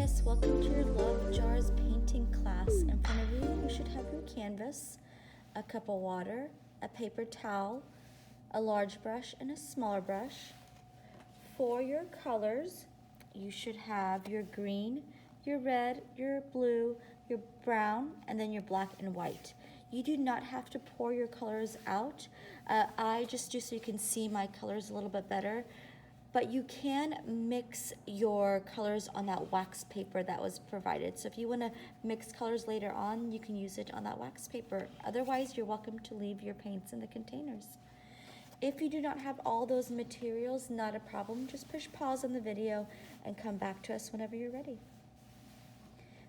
Miss, welcome to your Love Jars painting class. In front of you should have your canvas, a cup of water, a paper towel, a large brush, and a smaller brush. For your colors, you should have your green, your red, your blue, your brown, and then your black and white. You do not have to pour your colors out. I just do so you can see my colors a little bit better. But you can mix your colors on that wax paper that was provided. So if you want to mix colors later on, you can use it on that wax paper. Otherwise, you're welcome to leave your paints in the containers. If you do not have all those materials, not a problem. Just push pause on the video and come back to us whenever you're ready.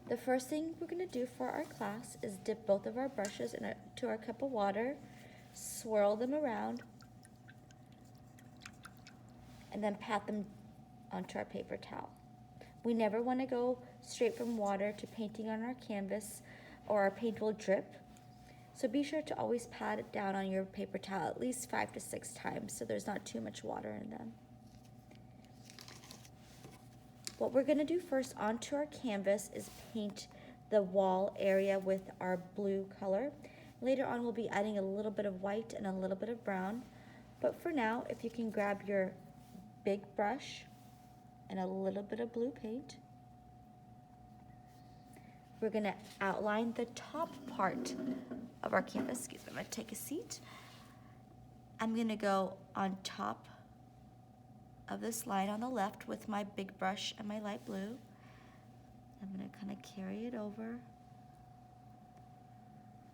The first thing we're going to do for our class is dip both of our brushes into our cup of water, swirl them around, and then pat them onto our paper towel. We never want to go straight from water to painting on our canvas or our paint will drip. So be sure to always pat it down on your paper towel at least 5 to 6 times so there's not too much water in them. What we're going to do first onto our canvas is paint the wall area with our blue color. Later on we'll be adding a little bit of white and a little bit of brown. But for now, if you can grab your big brush and a little bit of blue paint. We're going to outline the top part of our canvas. Excuse me, I'm going to take a seat. I'm going to go on top of this line on the left with my big brush and my light blue. I'm going to kind of carry it over.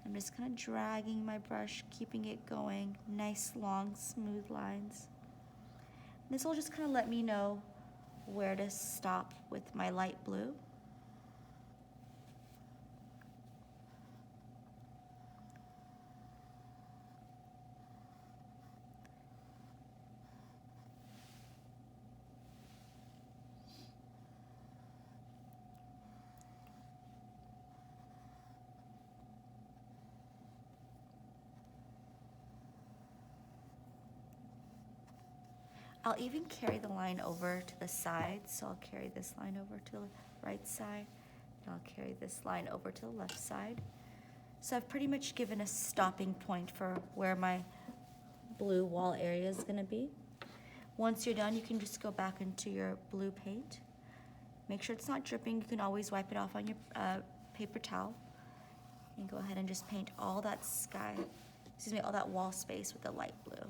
I'm just kind of dragging my brush, keeping it going. Nice, long, smooth lines. This will just kind of let me know where to stop with my light blue. I'll even carry the line over to the side, so I'll carry this line over to the right side, and I'll carry this line over to the left side. So I've pretty much given a stopping point for where my blue wall area is going to be. Once you're done, you can just go back into your blue paint. Make sure it's not dripping. You can always wipe it off on your paper towel. And go ahead and just paint all that all that wall space with the light blue.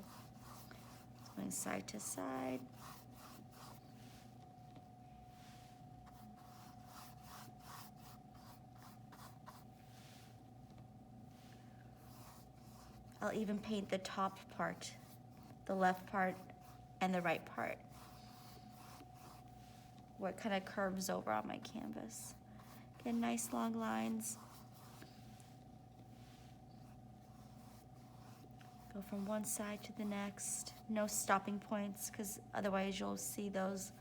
Going side to side. I'll even paint the top part, the left part, and the right part, where it kind of curves over on my canvas. Again, nice long lines. Go from one side to the next. No stopping points, because otherwise you'll see those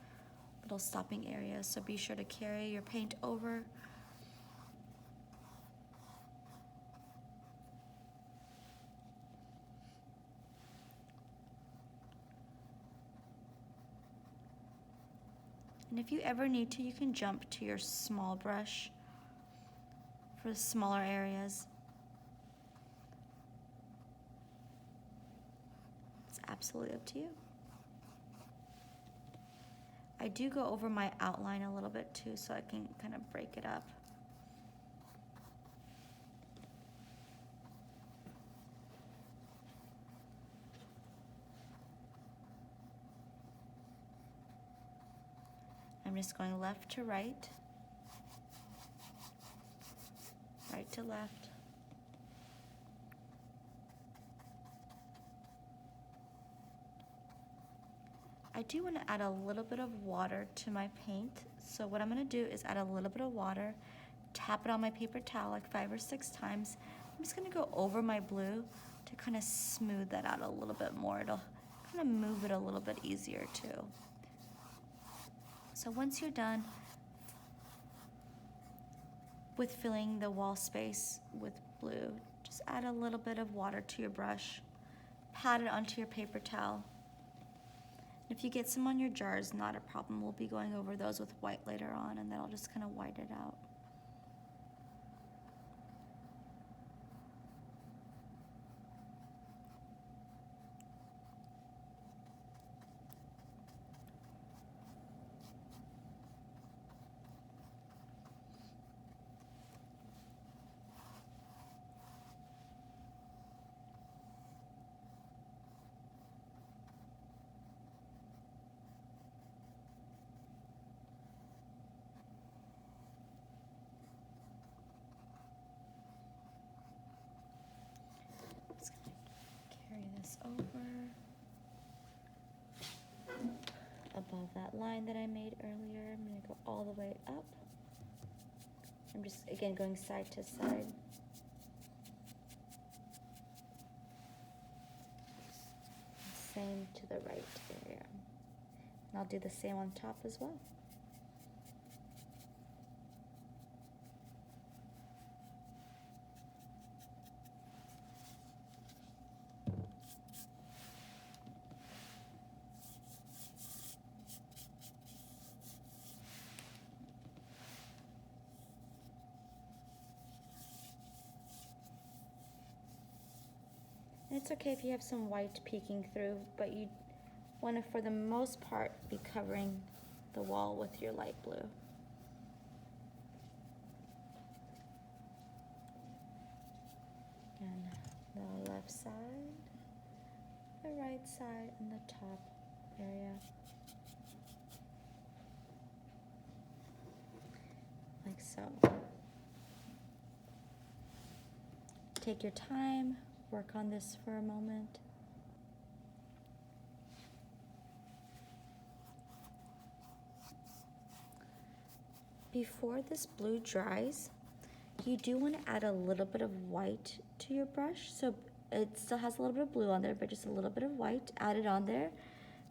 little stopping areas. So be sure to carry your paint over. And if you ever need to, you can jump to your small brush for the smaller areas. Absolutely up to you. I do go over my outline a little bit too, so I can kind of break it up. I'm just going left to right, right to left. I do want to add a little bit of water to my paint. So what I'm going to do is add a little bit of water, tap it on my paper towel like 5 or 6 times. I'm just going to go over my blue to kind of smooth that out a little bit more. It'll kind of move it a little bit easier too. So once you're done with filling the wall space with blue, just add a little bit of water to your brush, pat it onto your paper towel. If you get some on your jars, not a problem. We'll be going over those with white later on, and then I'll just kind of white it out. Just gonna carry this over above that line that I made earlier. I'm gonna go all the way up. I'm just, again, going side to side. Same to the right area. And I'll do the same on top as well. And it's okay if you have some white peeking through, but you want to, for the most part, be covering the wall with your light blue. And the left side, the right side, and the top area. Like so. Take your time, work on this for a moment. Before this blue dries, you do want to add a little bit of white to your brush. So it still has a little bit of blue on there, but just a little bit of white. Add it on there,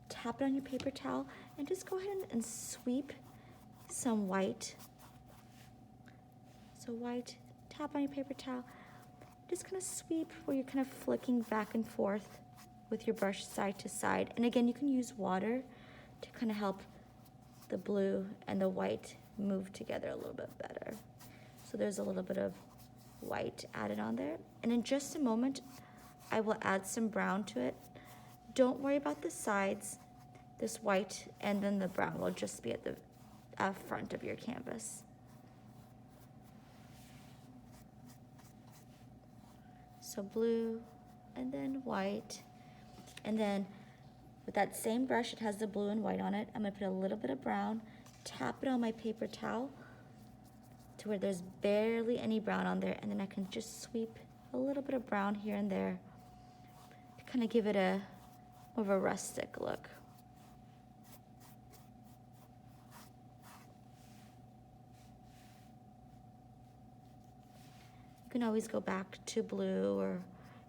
tap it on your paper towel, and just go ahead and sweep some white. So white, tap on your paper towel. Just kind of sweep where you're kind of flicking back and forth with your brush side to side. And again, you can use water to kind of help the blue and the white move together a little bit better. So there's a little bit of white added on there. And in just a moment, I will add some brown to it. Don't worry about the sides. This white and then the brown will just be at the front of your canvas. So blue, and then white, and then with that same brush, it has the blue and white on it. I'm gonna put a little bit of brown, tap it on my paper towel to where there's barely any brown on there, and then I can just sweep a little bit of brown here and there to kind of give it a more of a rustic look. You can always go back to blue, or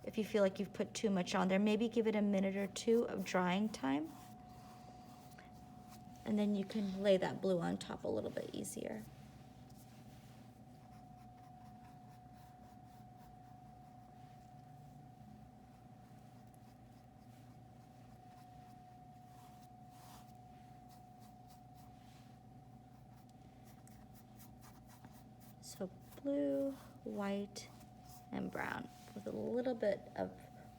if you feel like you've put too much on there, maybe give it a minute or two of drying time. And then you can lay that blue on top a little bit easier. So blue, white, and brown with a little bit of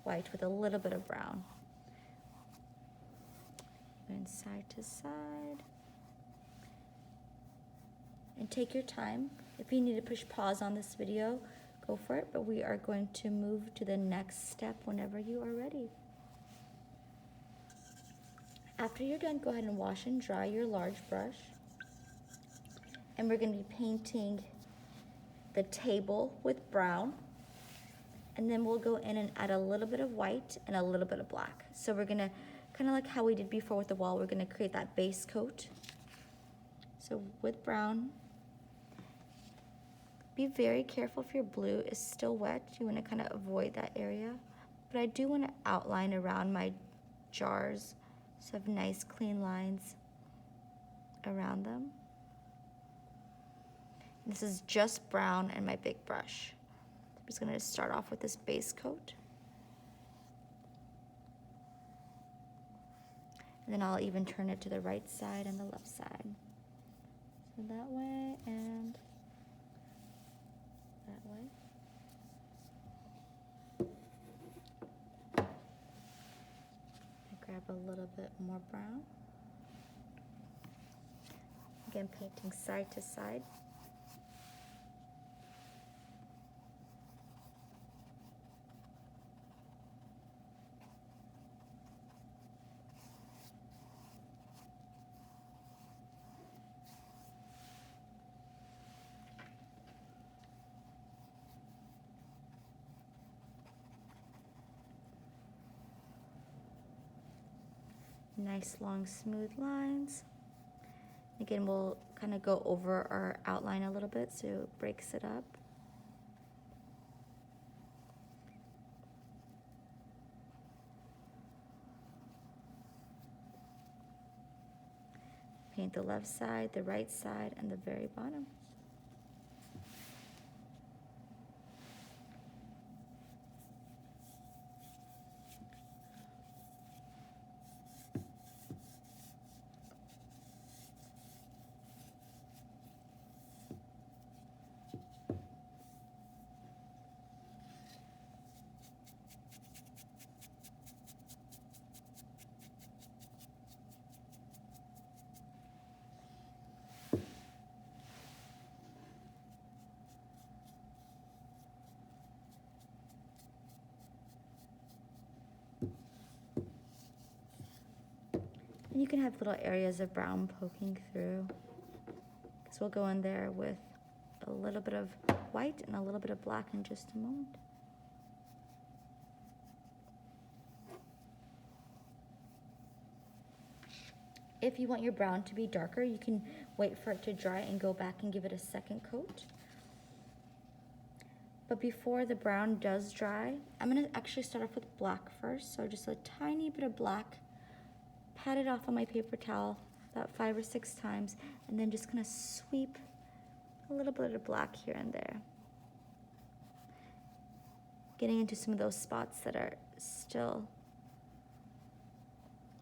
white with a little bit of brown. Going side to side. And take your time. If you need to push pause on this video, go for it, but we are going to move to the next step whenever you are ready. After you're done, go ahead and wash and dry your large brush. And we're going to be painting the table with brown, and then we'll go in and add a little bit of white and a little bit of black. So we're gonna, kind of like how we did before with the wall, we're gonna create that base coat. So with brown, be very careful if your blue is still wet. You wanna kind of avoid that area. But I do wanna outline around my jars so I have nice clean lines around them. This is just brown and my big brush. I'm just gonna start off with this base coat. And then I'll even turn it to the right side and the left side. So that way and that way. I grab a little bit more brown. Again, painting side to side. Nice long smooth lines. Again, we'll kind of go over our outline a little bit so it breaks it up. Paint the left side, the right side, and the very bottom. And you can have little areas of brown poking through, because we'll go in there with a little bit of white and a little bit of black in just a moment. If you want your brown to be darker, you can wait for it to dry and go back and give it a second coat. But before the brown does dry, I'm gonna actually start off with black first. So just a tiny bit of black, pat it off on my paper towel about 5 or 6 times, and then just gonna sweep a little bit of black here and there. Getting into some of those spots that are still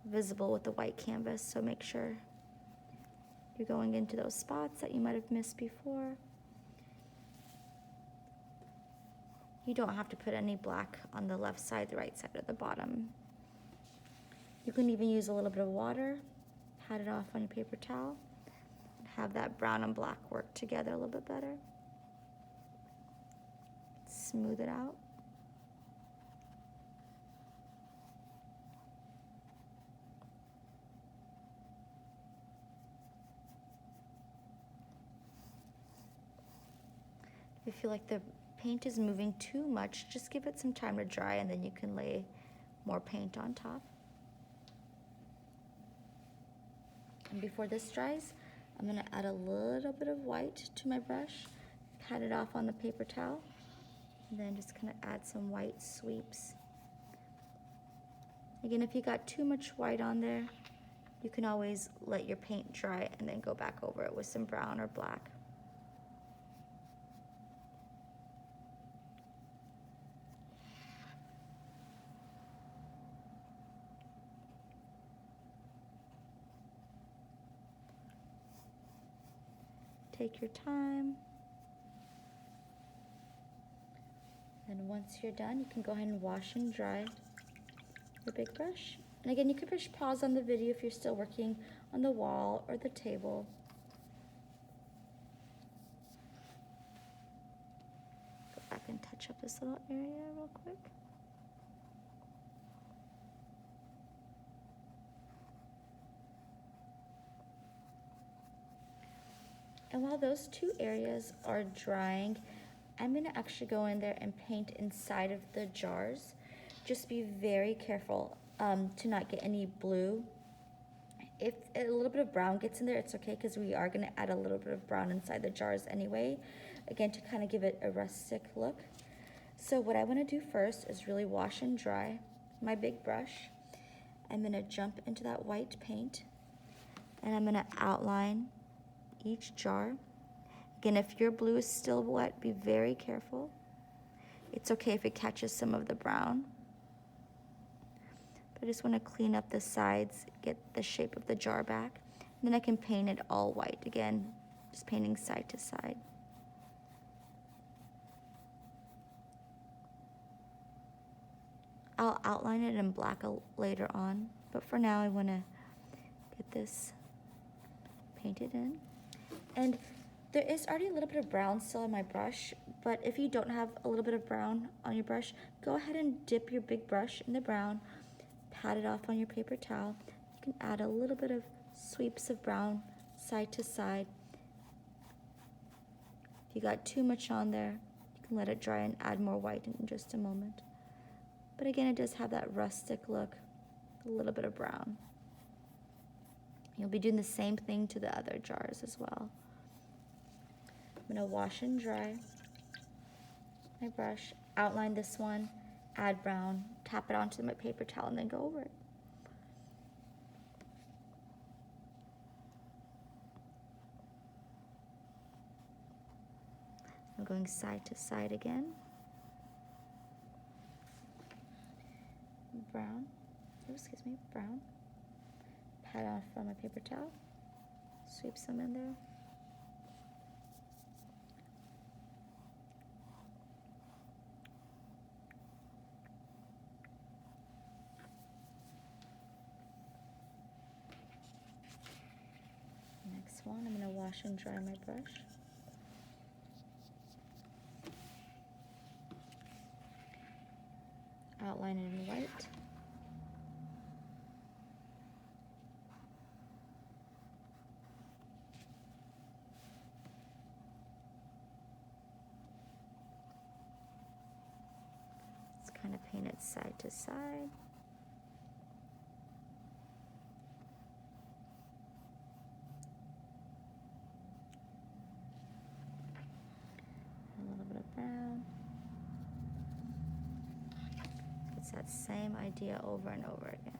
visible with the white canvas, so make sure you're going into those spots that you might have missed before. You don't have to put any black on the left side, the right side, or the bottom. You can even use a little bit of water, pat it off on your paper towel, and have that brown and black work together a little bit better. Smooth it out. If you feel like the paint is moving too much, just give it some time to dry, and then you can lay more paint on top. And before this dries, I'm gonna add a little bit of white to my brush, pat it off on the paper towel, and then just kind of add some white sweeps. Again, if you got too much white on there, you can always let your paint dry and then go back over it with some brown or black. Take your time. And once you're done, you can go ahead and wash and dry your big brush. And again, you can push pause on the video if you're still working on the wall or the table. Go back and touch up this little area real quick. And while those two areas are drying, I'm gonna actually go in there and paint inside of the jars. Just be very careful to not get any blue. If a little bit of brown gets in there, it's okay, because we are gonna add a little bit of brown inside the jars anyway, again, to kind of give it a rustic look. So what I wanna do first is really wash and dry my big brush. I'm gonna jump into that white paint, and I'm gonna outline each jar. Again, if your blue is still wet, be very careful. It's okay if it catches some of the brown. But I just want to clean up the sides, get the shape of the jar back. And then I can paint it all white again, just painting side to side. I'll outline it in black later on, but for now I want to get this painted in. And there is already a little bit of brown still on my brush, but if you don't have a little bit of brown on your brush, go ahead and dip your big brush in the brown, pat it off on your paper towel. You can add a little bit of sweeps of brown side to side. If you got too much on there, you can let it dry and add more white in just a moment. But again, it does have that rustic look, a little bit of brown. You'll be doing the same thing to the other jars as well. I'm gonna wash and dry my brush, outline this one, add brown, tap it onto my paper towel, and then go over it. I'm going side to side again. Brown, brown. Pat off on my paper towel, sweep some in there. Next one, I'm gonna wash and dry my brush. Outline it in white. Let's kind of paint it side to side. A little bit of brown. It's that same idea over and over again.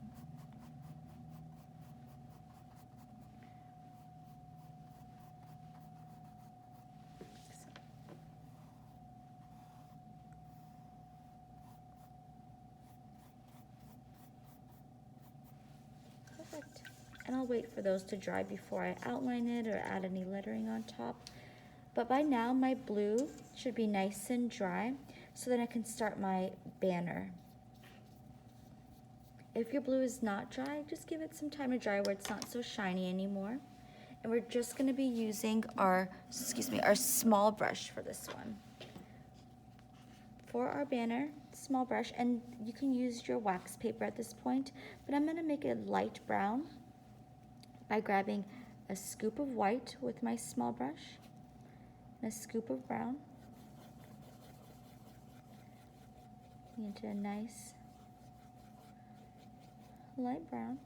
Perfect. And I'll wait for those to dry before I outline it or add any lettering on top. But by now my blue should be nice and dry, so then I can start my banner. If your blue is not dry, just give it some time to dry where it's not so shiny anymore. And we're just gonna be using our small brush for this one. For our banner, small brush, and you can use your wax paper at this point, but I'm gonna make it light brown by grabbing a scoop of white with my small brush and a scoop of brown into a nice light brown.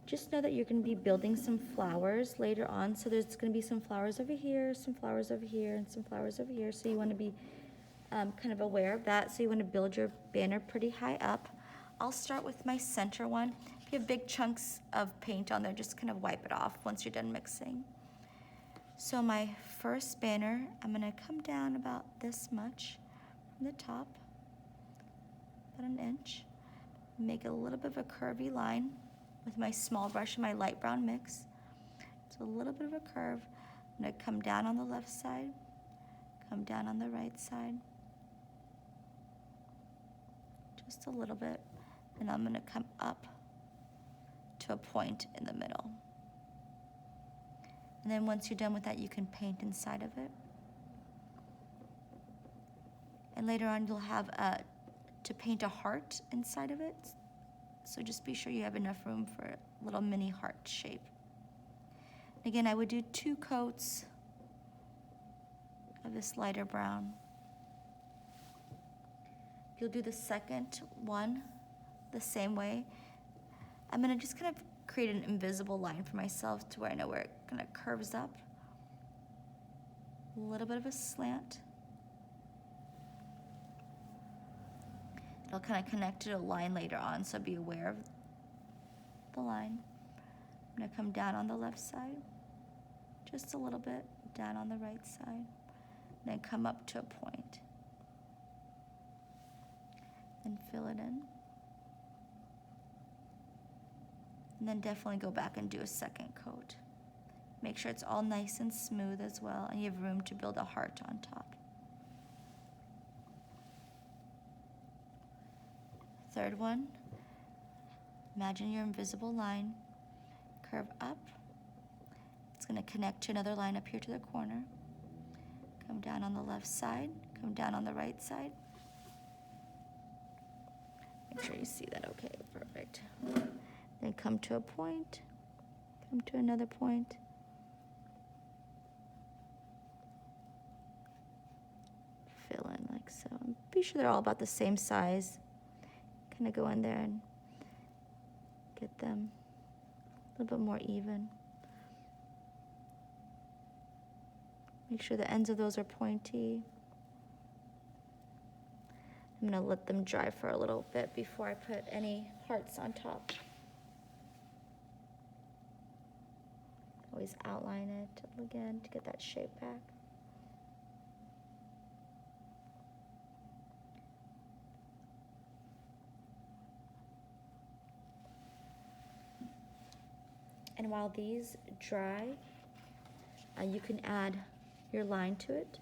Just know that you're going to be building some flowers later on, so there's going to be some flowers over here, some flowers over here, and some flowers over here, so you want to be kind of aware of that. So you want to build your banner pretty high up. I'll start with my center one. If you have big chunks of paint on there, just kind of wipe it off once you're done mixing. So my first banner, I'm gonna come down about this much from the top, about an inch, make a little bit of a curvy line with my small brush and my light brown mix. It's a little bit of a curve. I'm gonna come down on the left side, come down on the right side, just a little bit, and I'm gonna come up to a point in the middle. And then once you're done with that, you can paint inside of it. And later on, you'll have to paint a heart inside of it. So just be sure you have enough room for a little mini heart shape. And again, I would do 2 coats of this lighter brown. You'll do the second one the same way. I'm gonna just kind of create an invisible line for myself to where I know where it kind of curves up. A little bit of a slant. It'll kind of connect to a line later on, so be aware of the line. I'm gonna come down on the left side, just a little bit down on the right side. Then come up to a point. And fill it in. And then definitely go back and do a second coat. Make sure it's all nice and smooth as well, and you have room to build a heart on top. Third one, imagine your invisible line, curve up. It's going to connect to another line up here to the corner. Come down on the left side, come down on the right side. Make sure you see that, okay, perfect. Then come to a point, come to another point. Fill in like so. Be sure they're all about the same size. Kind of go in there and get them a little bit more even. Make sure the ends of those are pointy. I'm going to let them dry for a little bit before I put any hearts on top. Always outline it again to get that shape back. And while these dry, you can add your line to it.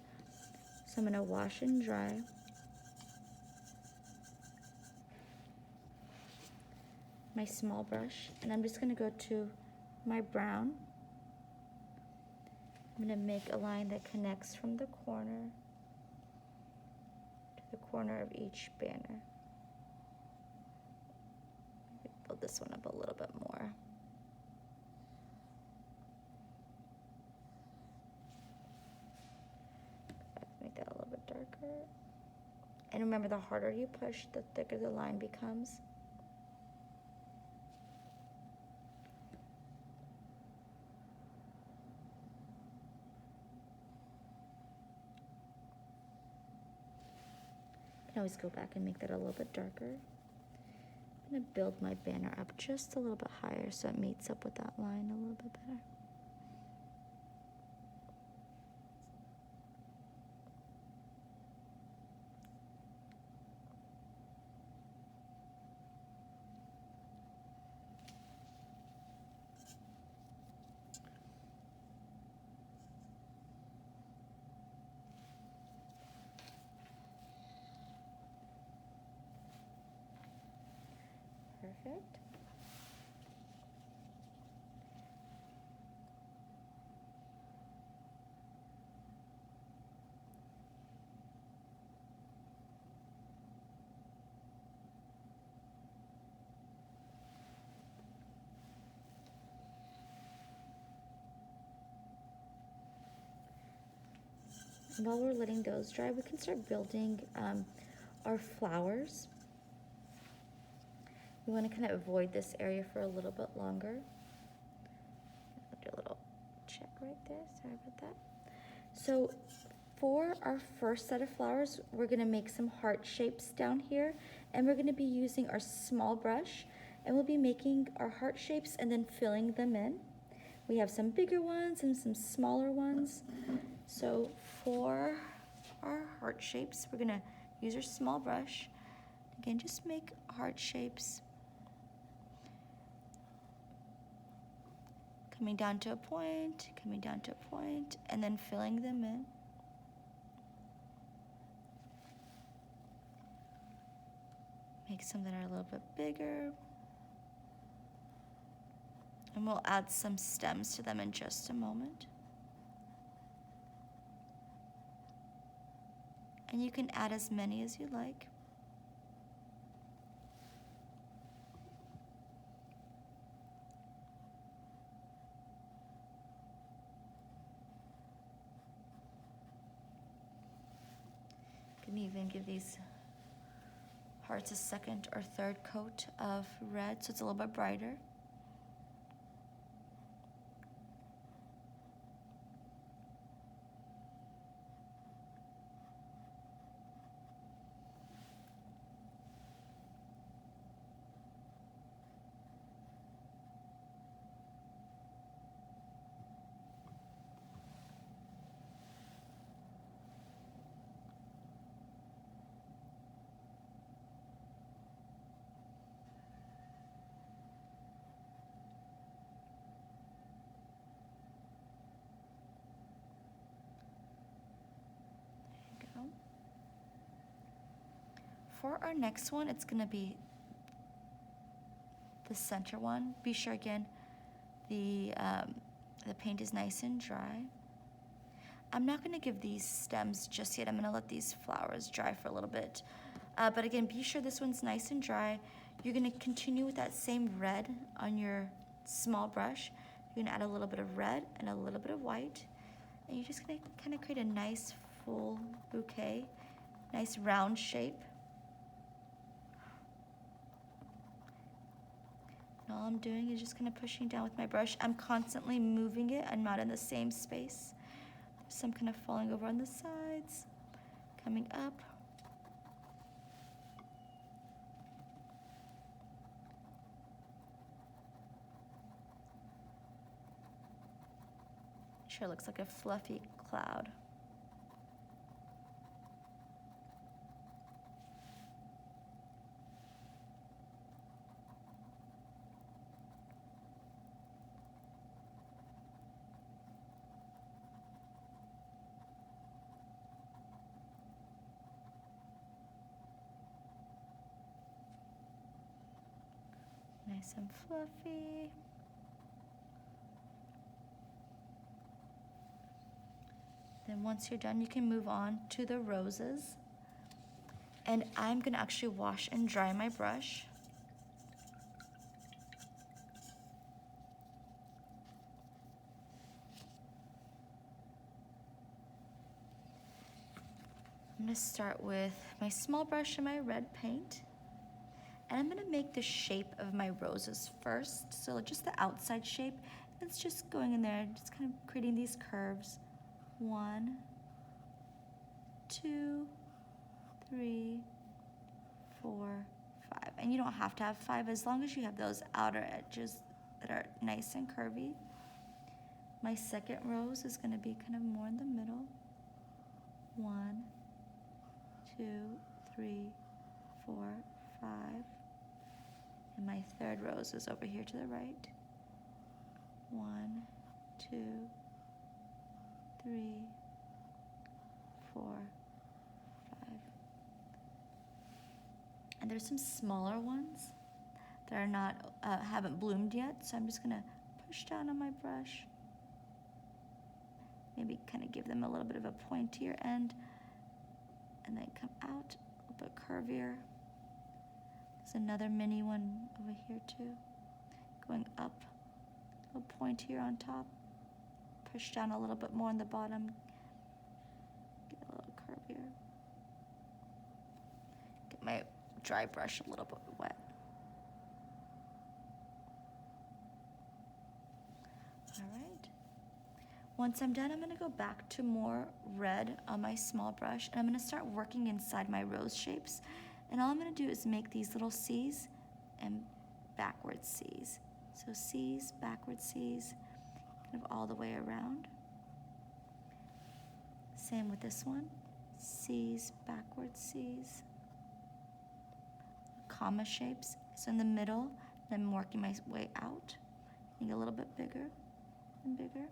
So I'm going to wash and dry. My small brush, and I'm just going to go to my brown. I'm going to make a line that connects from the corner to the corner of each banner. Build this one up a little bit more. Make that a little bit darker. And remember, the harder you push, the thicker the line becomes. I can always go back and make that a little bit darker. I'm going to build my banner up just a little bit higher so it meets up with that line a little bit better. Perfect. And while we're letting those dry, we can start building our flowers. We want to kind of avoid this area for a little bit longer. I'll do a little check right there. Sorry about that. So for our first set of flowers, we're going to make some heart shapes down here, and we're going to be using our small brush, and we'll be making our heart shapes and then filling them in. We have some bigger ones and some smaller ones. So for our heart shapes, we're going to use our small brush. Again, just make heart shapes. Coming down to a point, coming down to a point, and then filling them in. Make some that are a little bit bigger. And we'll add some stems to them in just a moment. And you can add as many as you like. You can even give these hearts a second or third coat of red so it's a little bit brighter. for our next one, it's gonna be the center one. Be sure again, the paint is nice and dry. I'm not gonna give these stems just yet. I'm gonna let these flowers dry for a little bit. But again, be sure this one's nice and dry. You're gonna continue with that same red on your small brush. You're gonna add a little bit of red and a little bit of white. And you're just gonna kind of create a nice full bouquet, nice round shape. And all I'm doing is just kind of pushing down with my brush. I'm constantly moving it. I'm not in the same space. Some kind of falling over on the sides, coming up. Sure looks like a fluffy cloud. Nice and fluffy. Then once you're done, you can move on to the roses. And I'm gonna actually wash and dry my brush. I'm gonna start with my small brush and my red paint. And I'm gonna make the shape of my roses first. So just the outside shape. It's just going in there, just kind of creating these curves. 1, 2, 3, 4, 5. And you don't have to have 5 as long as you have those outer edges that are nice and curvy. My second rose is gonna be kind of more in the middle. 1, 2, 3, 4, 5. And my third rose is over here to the right. 1, 2, 3, 4, 5. And there's some smaller ones that are not, haven't bloomed yet, so I'm just gonna push down on my brush. Maybe kind of give them a little bit of a pointier end, and then come out a little bit curvier. There's another mini one over here too. Going up, a little pointier on top. Push down a little bit more on the bottom. Get a little curvier. Get my dry brush a little bit wet. All right. Once I'm done, I'm gonna go back to more red on my small brush, and I'm gonna start working inside my rose shapes. And all I'm gonna do is make these little C's and backward C's. So C's, backward C's, kind of all the way around. Same with this one. C's, backward C's. Comma shapes. So in the middle, I'm working my way out. Getting a little bit bigger and bigger.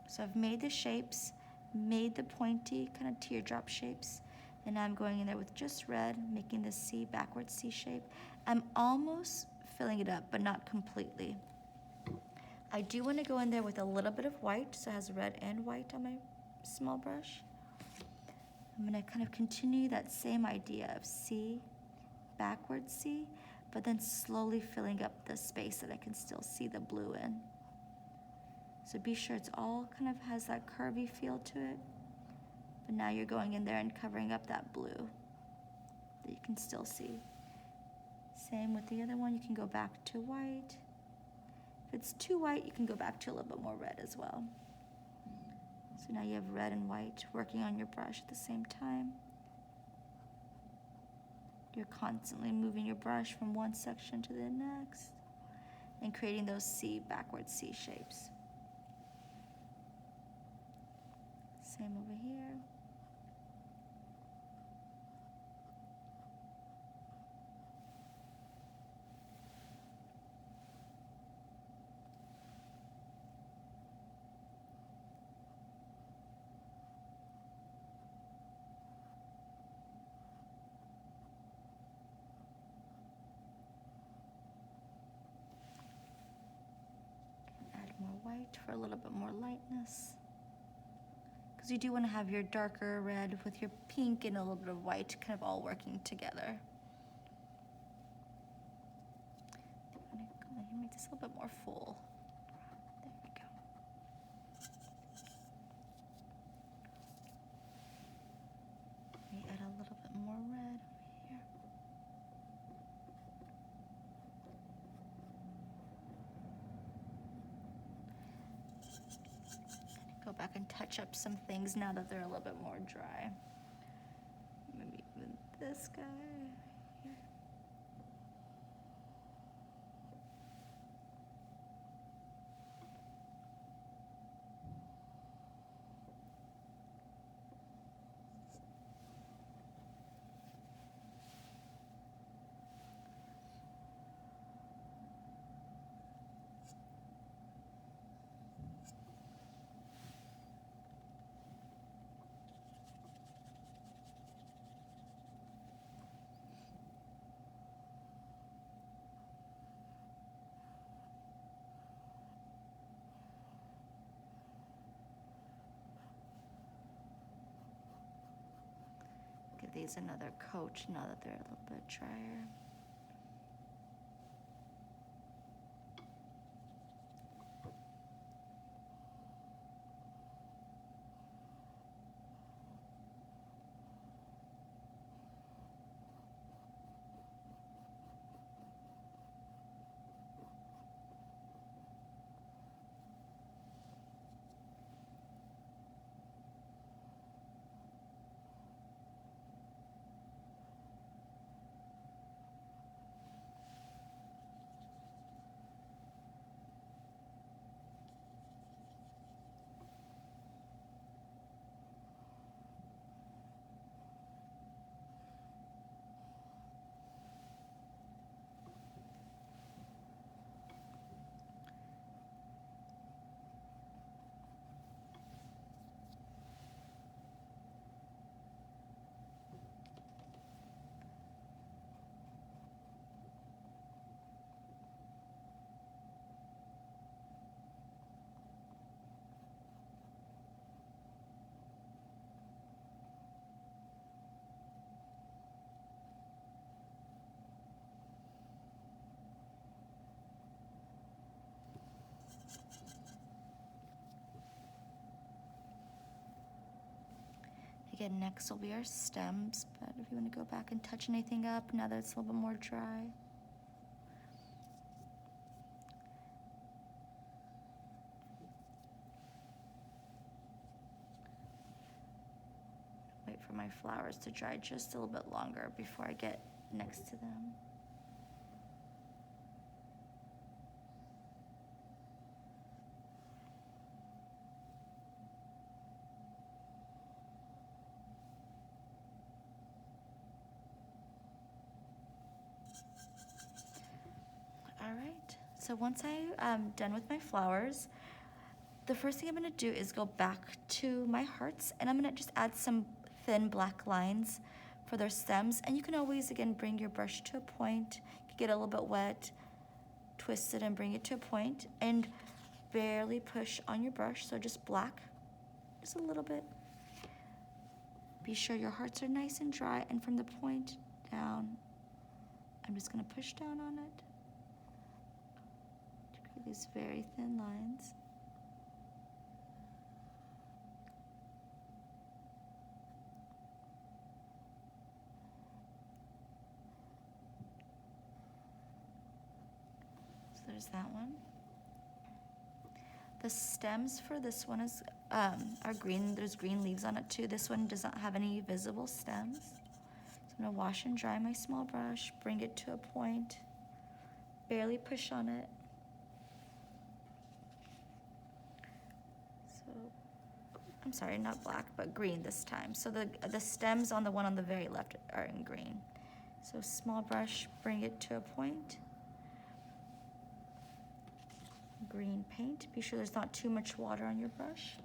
So I've made the shapes, made the pointy kind of teardrop shapes, and now I'm going in there with just red, making the C, backward C shape. I'm almost filling it up, but not completely. I do want to go in there with a little bit of white, so it has red and white on my small brush. I'm going to kind of continue that same idea of C, backward C, but then slowly filling up the space that I can still see the blue in. So be sure it's all kind of has that curvy feel to it. But now you're going in there and covering up that blue that you can still see. Same with the other one, you can go back to white. If it's too white, you can go back to a little bit more red as well. So now you have red and white working on your brush at the same time. You're constantly moving your brush from one section to the next and creating those C, backward C shapes. Same over here. white for a little bit more lightness. Because you do want to have your darker red with your pink and a little bit of white kind of all working together. I'm going to make this a little bit more full. There we go. Let me add a little bit more red over here. Go back and touch up some things now that they're a little bit more dry. Maybe even this guy here. Give these another coat now that they're a little bit drier. Again, next will be our stems, but if you want to go back and touch anything up now that it's a little bit more dry. Wait for my flowers to dry just a little bit longer before I get next to them. All right, so once I'm done with my flowers, the first thing I'm gonna do is go back to my hearts, and I'm gonna just add some thin black lines for their stems. And you can always, again, bring your brush to a point, get a little bit wet, twist it and bring it to a point, and barely push on your brush, so just black, just a little bit. Be sure your hearts are nice and dry, and from the point down, I'm just gonna push down on it to create these very thin lines. So there's that one. The stems for this one is are green. There's green leaves on it too. This one does not have any visible stems. So I'm gonna wash and dry my small brush, bring it to a point, barely push on it. So, I'm sorry, not black, but green this time. So the stems on the one on the very left are in green. So small brush, bring it to a point. Green paint. Be sure there's not too much water on your brush.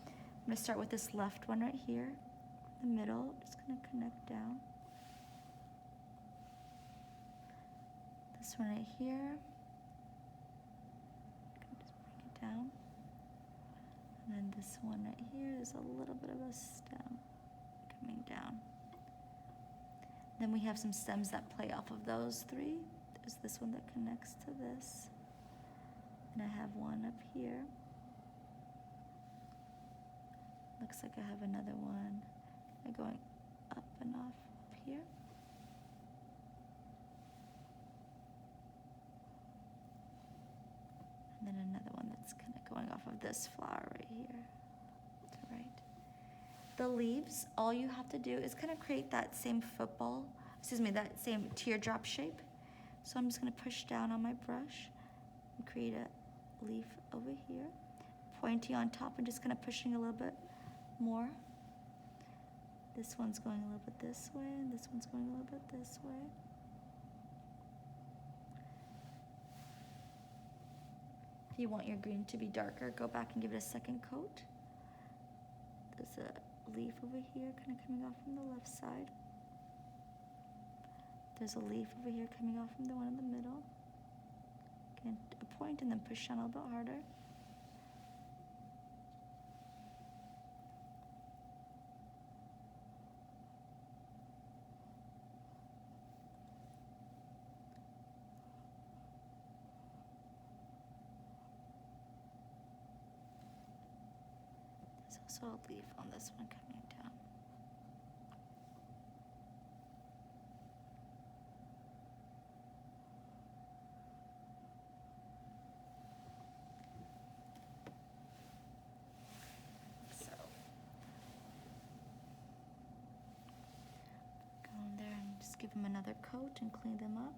I'm gonna start with this left one right here, in the middle. Just gonna connect down. This one right here. Just bring it down. And then this one right here is a little bit of a stem coming down. Then we have some stems that play off of those three. There's this one that connects to this. And I have one up here. Looks like I have another one going up and off up here. And then another one that's kind of going off of this flower right here. To the right. The leaves, all you have to do is kind of create that same that same teardrop shape. So I'm just going to push down on my brush and create a leaf over here. Pointy on top and just kind of pushing a little bit more. This one's going a little bit this way, and this one's going a little bit this way. If you want your green to be darker, go back and give it a second coat. There's a leaf over here kind of coming off from the left side. There's a leaf over here coming off from the one in the middle. Again, a point and then push down a little bit harder. There's also a leaf on this one coming down. So, go in there and just give them another coat and clean them up.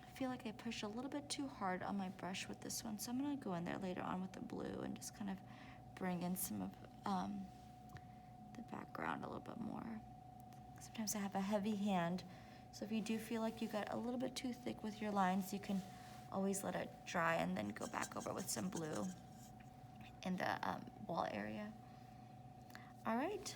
I feel like I pushed a little bit too hard on my brush with this one, so I'm going to go in there later on with the blue and just kind of bring in some of the background a little bit more. Sometimes I have a heavy hand, so if you do feel like you got a little bit too thick with your lines, you can always let it dry and then go back over with some blue in the wall area. All right,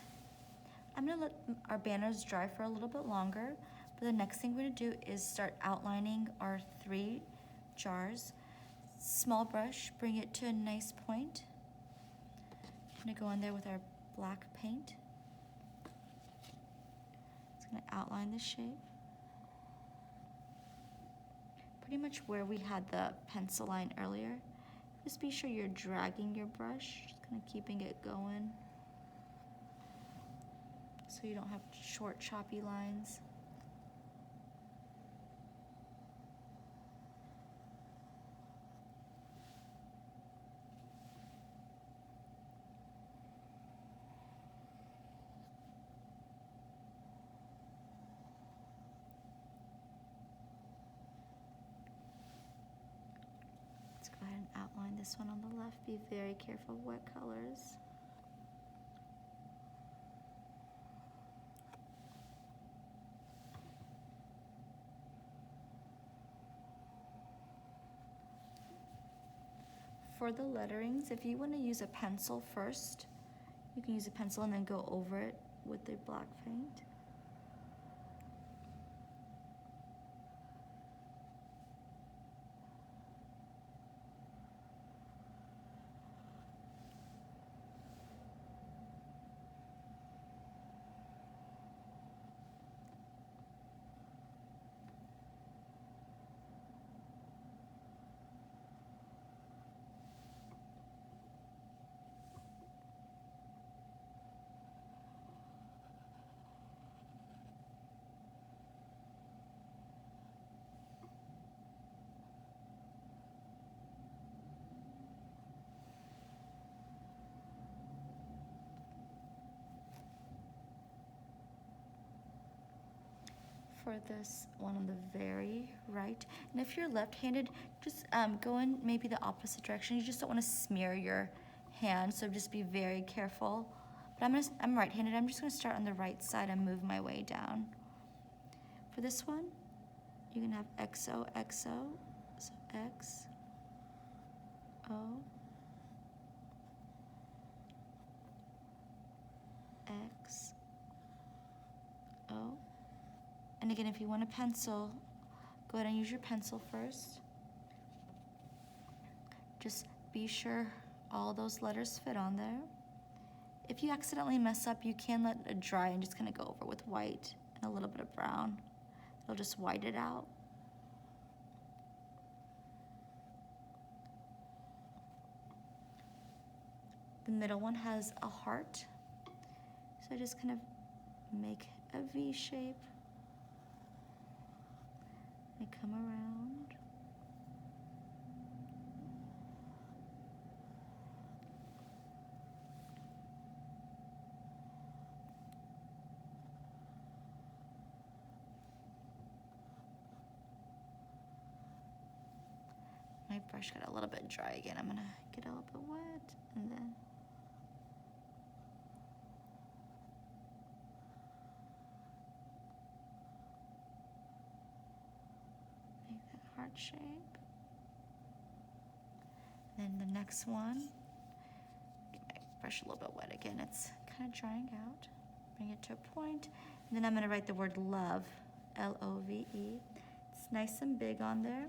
I'm going to let our banners dry for a little bit longer. But the next thing we're going to do is start outlining our 3 jars. Small brush, bring it to a nice point. I'm going to go in there with our black paint. It's going to outline the shape. Pretty much where we had the pencil line earlier. Just be sure you're dragging your brush, just kind of keeping it going so you don't have short, choppy lines. Go ahead and outline this one on the left. Be very careful what colors. For the letterings, if you want to use a pencil first, you can use a pencil and then go over it with the black paint. for this one on the very right. And if you're left-handed, just go in maybe the opposite direction. You just don't want to smear your hand, so just be very careful. But I'm right-handed. I'm just going to start on the right side and move my way down. For this one, you can have XO, XO, so X, O, X, O. And again, if you want a pencil, go ahead and use your pencil first. Just be sure all those letters fit on there. If you accidentally mess up, you can let it dry and just kind of go over with white and a little bit of brown. It'll just white it out. The middle one has a heart. So I just kind of make a V shape. I come around. My brush got a little bit dry again. I'm gonna get a little bit wet and then make that heart shape. Then the next one, get my brush a little bit wet again. It's kind of drying out. Bring it to a point, and then I'm gonna write the word love, L-O-V-E. It's nice and big on there.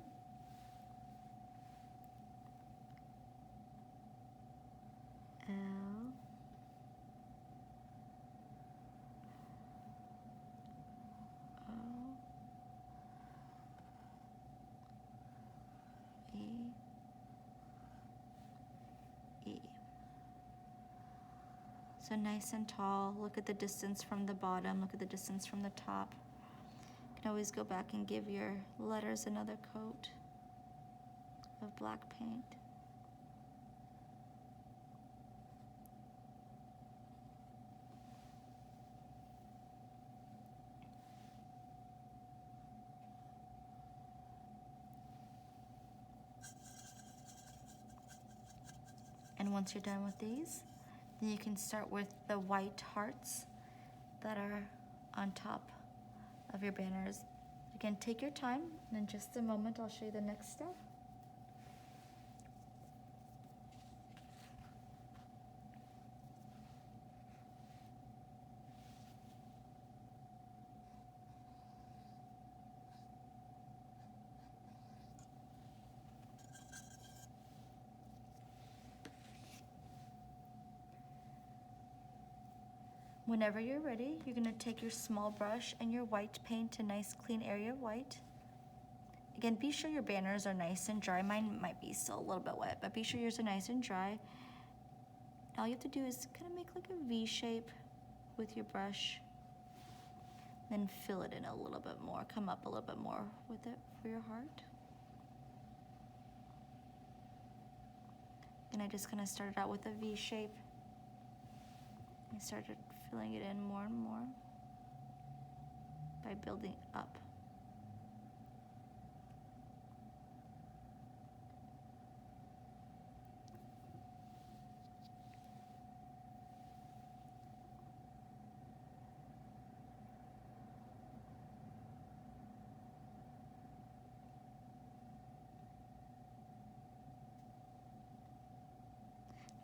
L O E E. So nice and tall. Look at the distance from the bottom. Look at the distance from the top. You can always go back and give your letters another coat of black paint. And once you're done with these, then you can start with the white hearts that are on top of your banners. Again, take your time, and in just a moment, I'll show you the next step. Whenever you're ready, you're gonna take your small brush and your white paint, a nice clean area of white. Again, be sure your banners are nice and dry. Mine might be still a little bit wet, but be sure yours are nice and dry. All you have to do is kind of make like a V shape with your brush. Then fill it in a little bit more, come up a little bit more with it for your heart. And I just kind of started out with a V shape. I started filling it in more and more by building up.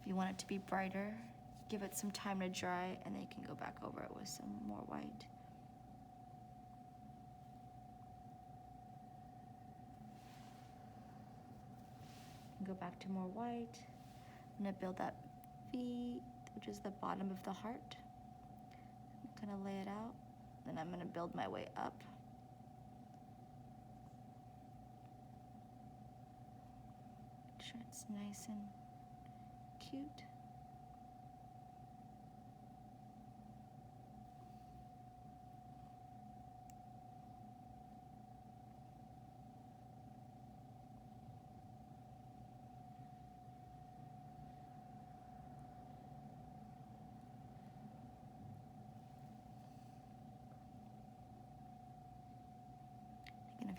If you want it to be brighter, give it some time to dry, and then you can go back over it with some more white. And go back to more white. I'm gonna build that V, which is the bottom of the heart. I'm gonna lay it out, then I'm gonna build my way up. Make sure it's nice and cute.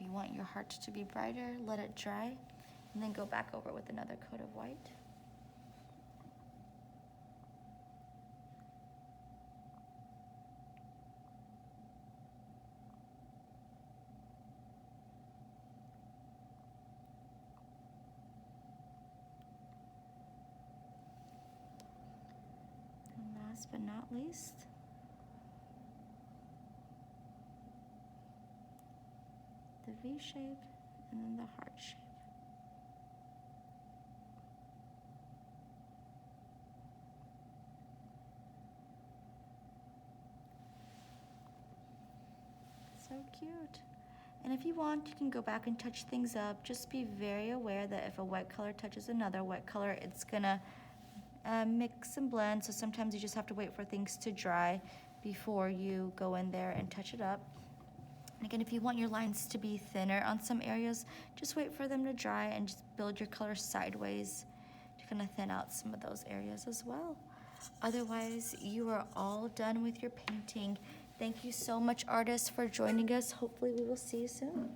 if you want your heart to be brighter, let it dry, and then go back over with another coat of white. And last but not least, the V shape and then the heart shape. So cute. And if you want, you can go back and touch things up. Just be very aware that if a white color touches another white color, it's gonna mix and blend. So sometimes you just have to wait for things to dry before you go in there and touch it up. And again, if you want your lines to be thinner on some areas, just wait for them to dry and just build your color sideways to kind of thin out some of those areas as well. Otherwise, you are all done with your painting. Thank you so much, artists, for joining us. Hopefully we will see you soon.